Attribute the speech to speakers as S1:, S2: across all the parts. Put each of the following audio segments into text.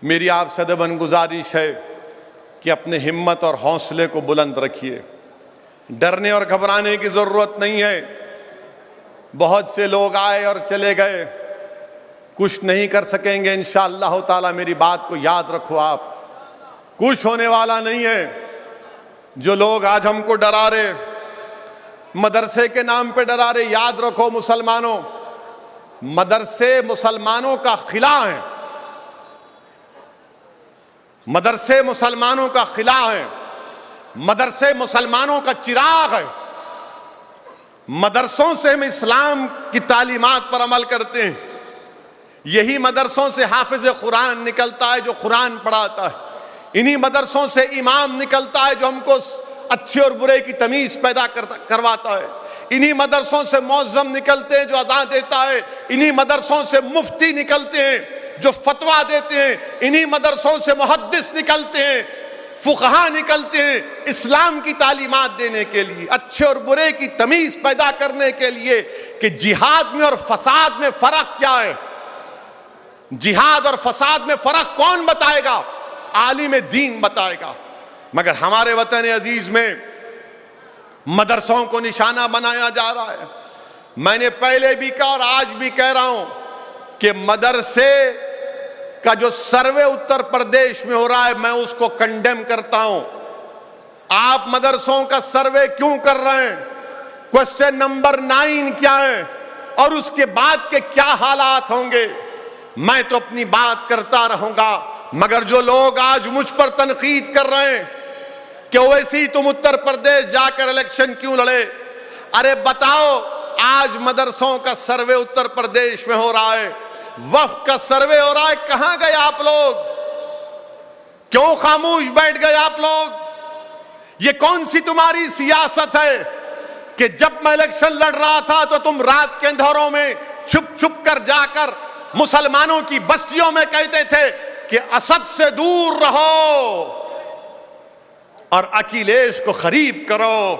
S1: میری آپ سے ادباً گزارش ہے کہ اپنے ہمت اور حوصلے کو بلند رکھیے، ڈرنے اور گھبرانے کی ضرورت نہیں ہے۔ بہت سے لوگ آئے اور چلے گئے، کچھ نہیں کر سکیں گے انشاءاللہ تعالی۔ میری بات کو یاد رکھو، آپ کچھ ہونے والا نہیں ہے۔ جو لوگ آج ہم کو ڈرا رہے، مدرسے کے نام پہ ڈرا رہے، یاد رکھو مسلمانوں، مدرسے مسلمانوں کا خلا ہے، مدرسے مسلمانوں کا خلا ہے، مدرسے مسلمانوں کا چراغ ہے۔ مدرسوں سے ہم اسلام کی تعلیمات پر عمل کرتے ہیں، یہی مدرسوں سے حافظ قرآن نکلتا ہے جو قرآن پڑھاتا ہے، انہی مدرسوں سے امام نکلتا ہے جو ہم کو اچھے اور برے کی تمیز پیدا کرواتا ہے، انہی مدرسوں سے معظم نکلتے ہیں جو اذان دیتا ہے، انہی مدرسوں سے مفتی نکلتے ہیں جو فتویٰ دیتے ہیں، انہی مدرسوں سے محدث نکلتے ہیں، فقہا نکلتے ہیں اسلام کی تعلیمات دینے کے لیے، اچھے اور برے کی تمیز پیدا کرنے کے لیے کہ جہاد میں اور فساد میں فرق کیا ہے۔ جہاد اور فساد میں فرق کون بتائے گا؟ عالم دین بتائے گا۔ مگر ہمارے وطن عزیز میں مدرسوں کو نشانہ بنایا جا رہا ہے۔ میں نے پہلے بھی کہا اور آج بھی کہہ رہا ہوں کہ مدرسے کا جو سروے اتر پردیش میں ہو رہا ہے، میں اس کو کنڈیم کرتا ہوں۔ آپ مدرسوں کا سروے کیوں کر رہے ہیں؟ کوسچن نمبر 9 کیا ہے اور اس کے بعد کے کیا حالات ہوں گے؟ میں تو اپنی بات کرتا رہوں گا، مگر جو لوگ آج مجھ پر تنقید کر رہے ہیں کہ اویسی تم اتر پردیش جا کر الیکشن کیوں لڑے، ارے بتاؤ، آج مدرسوں کا سروے اتر پردیش میں ہو رہا ہے، وفد کا سروے ہو رہا ہے، کہاں گئے آپ لوگ؟ کیوں خاموش بیٹھ گئے آپ لوگ؟ یہ کون سی تمہاری سیاست ہے کہ جب میں الیکشن لڑ رہا تھا تو تم رات کے اندھیروں میں چھپ چھپ کر جا کر مسلمانوں کی بستیوں میں کہتے تھے کہ اسد سے دور رہو اور اکھلیش کو قریب کرو،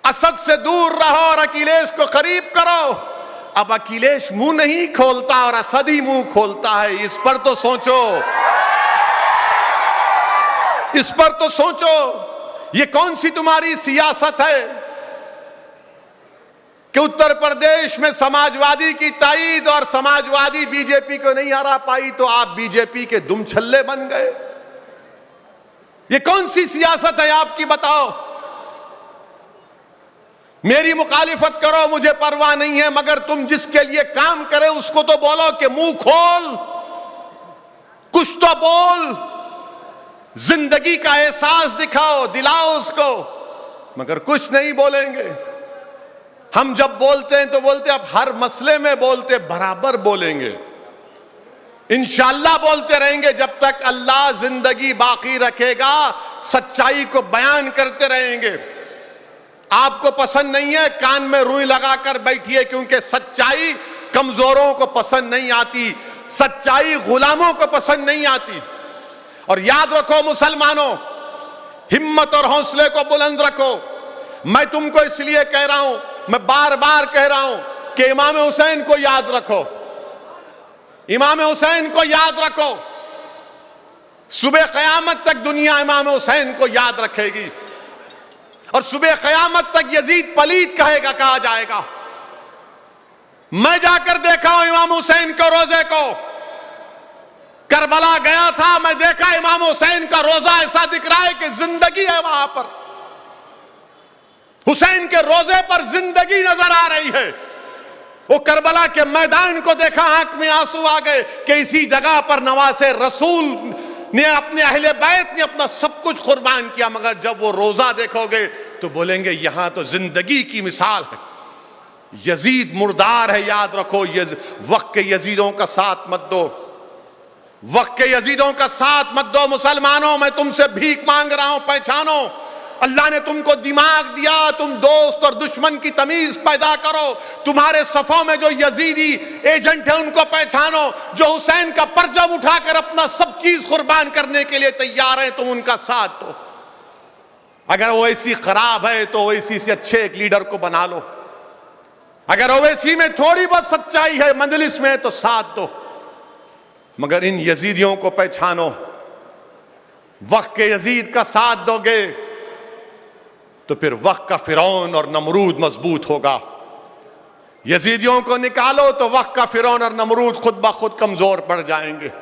S1: اسد سے دور رہو اور اکھلیش کو قریب کرو۔ اب اکھلیش منہ نہیں کھولتا اور اسد ہی منہ کھولتا ہے، اس پر تو سوچو، اس پر تو سوچو۔ یہ کون سی تمہاری سیاست ہے کہ اتر پردیش میں سماجوادی کی تائید اور سماجوادی بی جے پی کو نہیں ہرا پائی تو آپ بی جے پی کے دم چھلے بن گئے؟ یہ کون سی سیاست ہے آپ کی؟ بتاؤ۔ میری مخالفت کرو، مجھے پرواہ نہیں ہے، مگر تم جس کے لیے کام کرے اس کو تو بولو کہ منہ کھول، کچھ تو بول، زندگی کا احساس دکھاؤ، دلاؤ اس کو، مگر کچھ نہیں بولیں گے۔ ہم جب بولتے ہیں تو بولتے اب ہر مسئلے میں بولتے، برابر بولیں گے، انشاءاللہ بولتے رہیں گے جب تک اللہ زندگی باقی رکھے گا، سچائی کو بیان کرتے رہیں گے۔ آپ کو پسند نہیں ہے، کان میں روئی لگا کر بیٹھیے، کیونکہ سچائی کمزوروں کو پسند نہیں آتی، سچائی غلاموں کو پسند نہیں آتی۔ اور یاد رکھو مسلمانوں، ہمت اور حوصلے کو بلند رکھو۔ میں تم کو اس لیے کہہ رہا ہوں، میں بار بار کہہ رہا ہوں کہ امام حسین کو یاد رکھو، امام حسین کو یاد رکھو۔ صبح قیامت تک دنیا امام حسین کو یاد رکھے گی، اور صبح قیامت تک یزید پلید کہا جائے گا۔ میں جا کر دیکھا ہوں امام حسین کے روزے کو، کربلا گیا تھا، میں دیکھا امام حسین کا روزہ ایسا دکھ رہا ہے کہ زندگی ہے وہاں پر، حسین کے روزے پر زندگی نظر آ رہی ہے۔ وہ کربلا کے میدان کو دیکھا، آنکھ میں آنسو آ گئے کہ اسی جگہ پر نواز رسول نے اپنے اہل بیت نے اپنا سب کچھ قربان کیا، مگر جب وہ روزہ دیکھو گے تو بولیں گے یہاں تو زندگی کی مثال ہے۔ یزید مردار ہے، یاد رکھو، وقت کے یزیدوں کا ساتھ مت دو، وقت کے یزیدوں کا ساتھ مت دو۔ مسلمانوں، میں تم سے بھیک مانگ رہا ہوں، پہچانو، اللہ نے تم کو دماغ دیا، تم دوست اور دشمن کی تمیز پیدا کرو۔ تمہارے صفوں میں جو یزیدی ایجنٹ ہیں ان کو پہچانو، جو حسین کا پرچم اٹھا کر اپنا سب چیز قربان کرنے کے لیے تیار ہیں، تم ان کا ساتھ دو۔ اگر اویسی خراب ہے تو اویسی سے اچھے ایک لیڈر کو بنا لو، اگر اویسی میں تھوڑی بہت سچائی ہے، مجلس میں تو ساتھ دو۔ مگر ان یزیدیوں کو پہچانو، وقت کے یزید کا ساتھ دو گے تو پھر وقت کا فرعون اور نمرود مضبوط ہوگا. یزیدیوں کو نکالو تو وقت کا فرعون اور نمرود خود بخود کمزور پڑ جائیں گے.